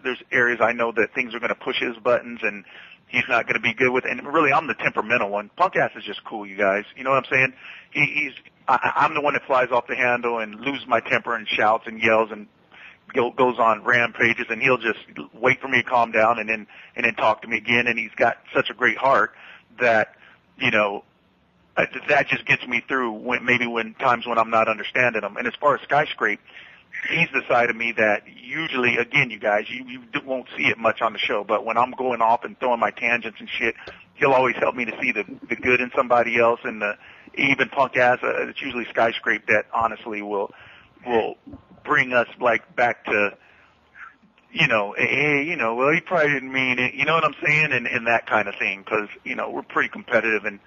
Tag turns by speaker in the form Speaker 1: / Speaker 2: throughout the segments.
Speaker 1: there's areas I know that things are going to push his buttons and he's not going to be good with. And really, I'm the temperamental one. Punk ass is just cool, you guys. You know what I'm saying? I'm the one that flies off the handle and loses my temper and shouts and yells and goes on rampages, and he'll just wait for me to calm down and then talk to me again. And he's got such a great heart that, you know, that just gets me through when times when I'm not understanding him. And as far as Skyscrape, he's the side of me that usually, again, you guys, you won't see it much on the show, but when I'm going off and throwing my tangents and shit, he'll always help me to see the good in somebody else. And even Punk ass, it's usually Skyscrape that honestly will bring us like back to, you know, hey, you know, well, he probably didn't mean it, you know what I'm saying, and that kind of thing, because, you know, we're pretty competitive, and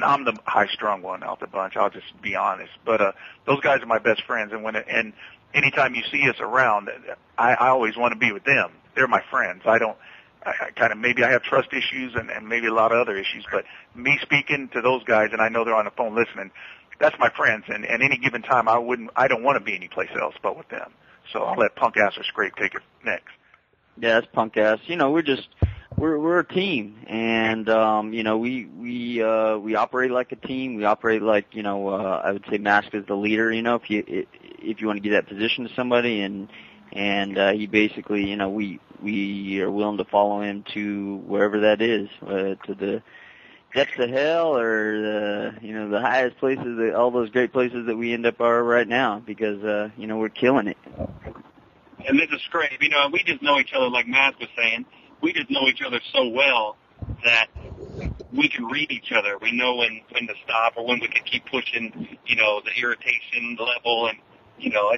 Speaker 1: I'm the high-strung one out the bunch. I'll just be honest. But those guys are my best friends, and anytime you see us around, I always want to be with them. They're my friends. I kind of, maybe I have trust issues and maybe a lot of other issues, but me speaking to those guys, and I know they're on the phone listening, that's my friends, and at any given time, I don't want to be anyplace else but with them. So I'll let Punk ass or Scrape take it next.
Speaker 2: Yeah, that's Punk ass. You know, we're a team, and you know, we operate like a team. We operate like, you know, I would say Mask is the leader. You know, if you want to give that position to somebody, and he basically, you know, we are willing to follow him to wherever that is, to the depths of hell, or the highest places, all those great places that we end up are right now, because you know, we're killing it.
Speaker 3: And this is Scrape. You know, we just know each other, like Matt was saying. We just know each other so well that we can read each other. We know when to stop or when we can keep pushing, you know, the irritation level, and, you know,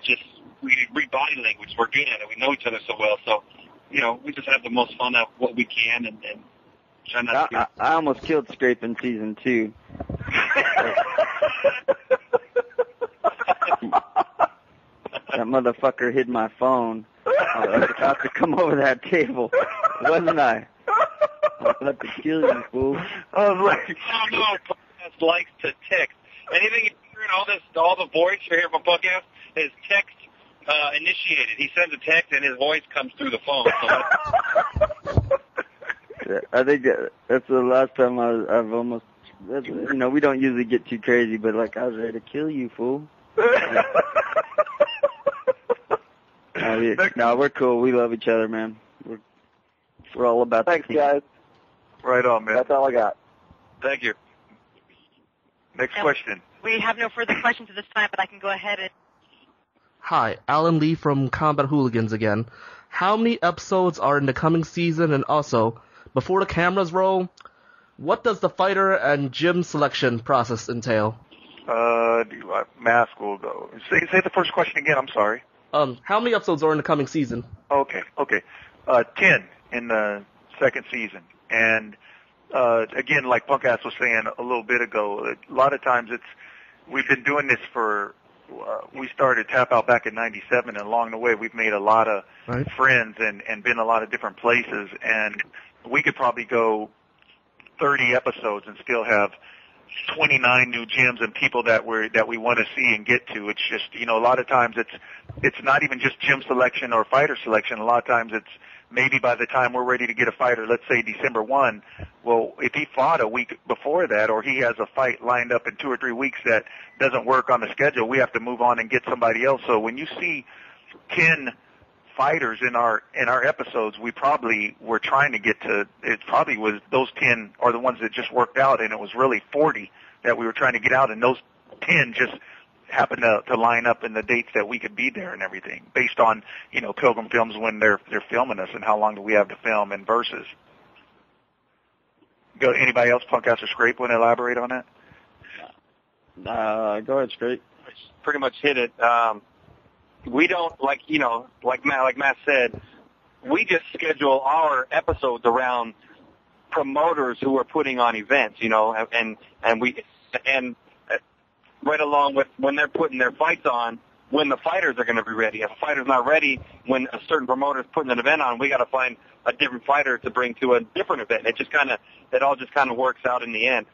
Speaker 3: we read body language. We're good at it. We know each other so well. So, you know, we just have the most fun at what we can, and try not to
Speaker 2: I almost killed Scrape in season 2. That motherfucker hid my phone. I was about to come over that table, wasn't I? I was about to kill you, fool.
Speaker 1: I was like,
Speaker 3: oh no, Podcast likes to text. Anything you hear in all the voice you hear from Podcast is text initiated. He sends a text and his voice comes through the phone. So
Speaker 2: I think that's the last time I've almost. You know, we don't usually get too crazy, but like, I was ready to kill you, fool. No, we're cool. We love each other, man. We're all about.
Speaker 4: Thanks, guys.
Speaker 1: Right on, man.
Speaker 4: That's all I got.
Speaker 3: Thank you.
Speaker 1: Next question.
Speaker 5: We have no further questions at this time, but I can go ahead and.
Speaker 6: Hi, Alan Lee from Combat Hooligans again. How many episodes are in the coming season, and also, before the cameras roll, what does the fighter and gym selection process entail?
Speaker 1: Mask will go. Say the first question again. I'm sorry.
Speaker 6: How many episodes are in the coming season?
Speaker 1: Okay. 10 in the second season. And, again, like Punk Ass was saying a little bit ago, a lot of times we've been doing this we started Tapout back in 97, and along the way we've made a lot of friends and been a lot of different places, and we could probably go 30 episodes and still have 29 new gyms and people that we want to see and get to. It's just, you know, a lot of times it's not even just gym selection or fighter selection. A lot of times it's maybe by the time we're ready to get a fighter, let's say December 1, well, if he fought a week before that, or he has a fight lined up in 2 or 3 weeks that doesn't work on the schedule, we have to move on and get somebody else. So when you see 10 fighters in our episodes, we probably were trying to get to, it probably was those 10 are the ones that just worked out, and it was really 40 that we were trying to get out, and those 10 just happened to line up in the dates that we could be there and everything, based on, you know, Pilgrim Films when they're filming us and how long do we have to film and versus. Go. Anybody else, Punk Ass or Scrape, want to elaborate on that?
Speaker 2: Go ahead, Scrape.
Speaker 3: Pretty much hit it. We don't, like Matt said, we just schedule our episodes around promoters who are putting on events, you know, and right along with when they're putting their fights on, when the fighters are going to be ready. If a fighter's not ready, when a certain promoter's putting an event on, we got to find a different fighter to bring to a different event. It all just kind of works out in the end.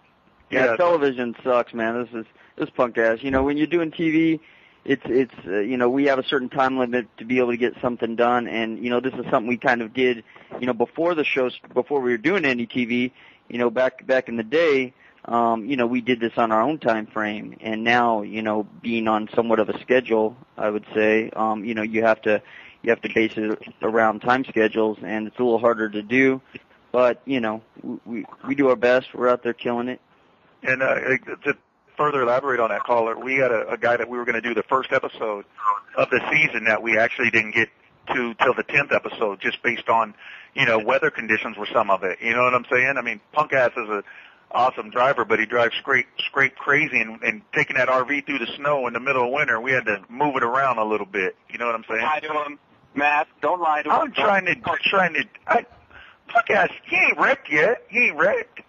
Speaker 2: Yeah, television sucks, man. This Punk Ass. You know, when you're doing TV, it's we have a certain time limit to be able to get something done, and this is something we kind of did before the shows, before we were doing any TV, back in the day. We did this on our own time frame, and now being on somewhat of a schedule, I would say you have to base it around time schedules, and it's a little harder to do, but we do our best. We're out there killing it.
Speaker 1: And to further elaborate on that, caller, we had a guy that we were going to do the first episode of the season that we actually didn't get to till the 10th episode, just based on, weather conditions were some of it. You know what I'm saying? I mean, Punk Ass is a awesome driver, but he drives straight crazy, and taking that RV through the snow in the middle of winter, we had to move it around a little bit. You know what I'm saying?
Speaker 3: Lie to him, Matt. Don't lie to him.
Speaker 1: I'm trying to. Punk Ass, he ain't wrecked yet. He ain't wrecked.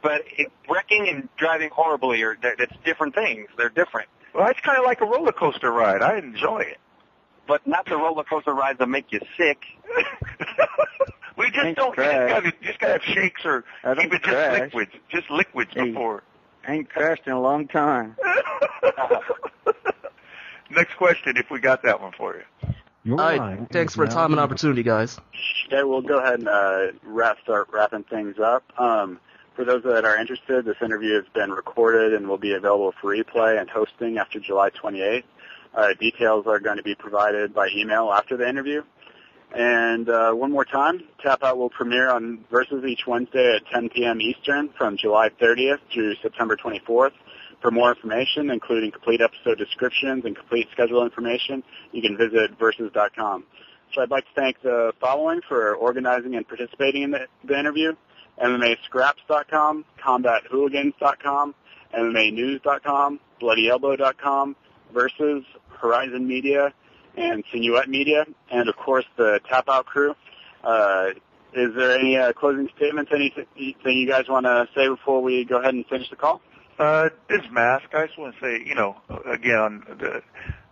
Speaker 3: But wrecking and driving horribly that's different things. They're different.
Speaker 1: Well, it's kind of like a roller coaster ride. I enjoy it.
Speaker 3: But not the roller coaster rides that make you sick.
Speaker 1: We just don't. You just gotta have shakes or keep it just liquids before.
Speaker 2: I ain't crashed in a long time.
Speaker 1: Next question, if we got that one for you.
Speaker 6: All right, thanks for your time and opportunity, guys.
Speaker 4: Okay, we'll go ahead and start wrapping things up. For those that are interested, this interview has been recorded and will be available for replay and hosting after July 28th. Details are going to be provided by email after the interview. And one more time, Tapout will premiere on Versus each Wednesday at 10 p.m. Eastern from July 30th through September 24th. For more information, including complete episode descriptions and complete schedule information, you can visit Versus.com. So I'd like to thank the following for organizing and participating in the interview: MMAscraps.com, CombatHooligans.com, MMAnews.com, BloodyElbow.com, Versus, Horizon Media, and Sinuette Media, and of course the Tapout crew. Is there any closing statements, anything you guys want to say before we go ahead and finish the call?
Speaker 1: This Mask, I just want to say, again, on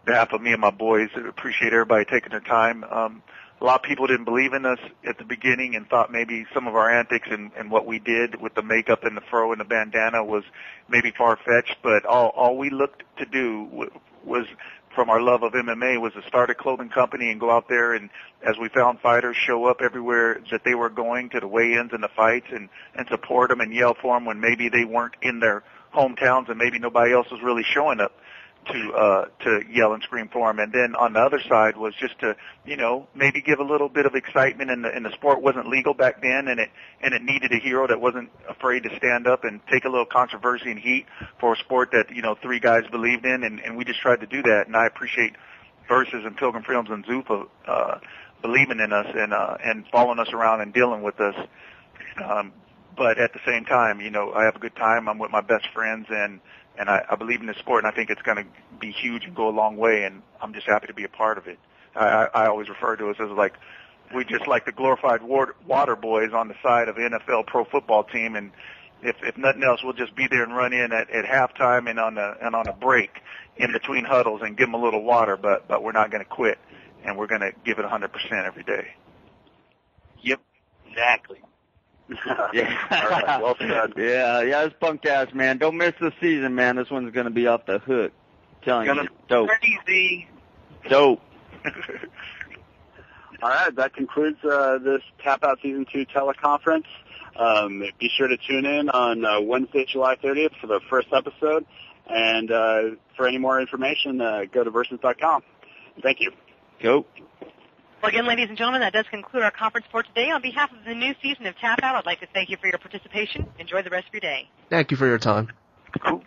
Speaker 1: behalf of me and my boys, I appreciate everybody taking their time. A lot of people didn't believe in us at the beginning and thought maybe some of our antics and what we did with the makeup and the fro and the bandana was maybe far-fetched, but all we looked to do was, from our love of MMA, was to start a clothing company and go out there and, as we found fighters, show up everywhere that they were going to the weigh-ins and the fights and support them and yell for them when maybe they weren't in their hometowns and maybe nobody else was really showing up to yell and scream for them. And then on the other side was just to, maybe give a little bit of excitement, and the sport wasn't legal back then, and it needed a hero that wasn't afraid to stand up and take a little controversy and heat for a sport that, three guys believed in, and we just tried to do that. And I appreciate Versus and Pilgrim Films and Zuffa believing in us and following us around and dealing with us. But at the same time, I have a good time. I'm with my best friends, and I believe in this sport, and I think it's going to be huge and go a long way, and I'm just happy to be a part of it. I always refer to us as we just like the glorified water boys on the side of the NFL pro football team, and if nothing else, we'll just be there and run in at halftime and on a break in between huddles and give them a little water, but we're not going to quit, and we're going to give it 100% every day.
Speaker 3: Yep, exactly.
Speaker 2: Yeah.
Speaker 4: All right, well said.
Speaker 2: Yeah, it's Punk Ass, man. Don't miss the season, man. This one's going to be off the hook. I'm telling you, dope.
Speaker 3: Crazy.
Speaker 2: Dope.
Speaker 4: All right, that concludes this Tapout Season 2 teleconference. Be sure to tune in on Wednesday, July 30th for the first episode. And for any more information, go to Versus.com. Thank you.
Speaker 2: Go.
Speaker 5: Well, again, ladies and gentlemen, that does conclude our conference for today. On behalf of the new season of Tapout, I'd like to thank you for your participation. Enjoy the rest of your day.
Speaker 6: Thank you for your time.
Speaker 1: Cool.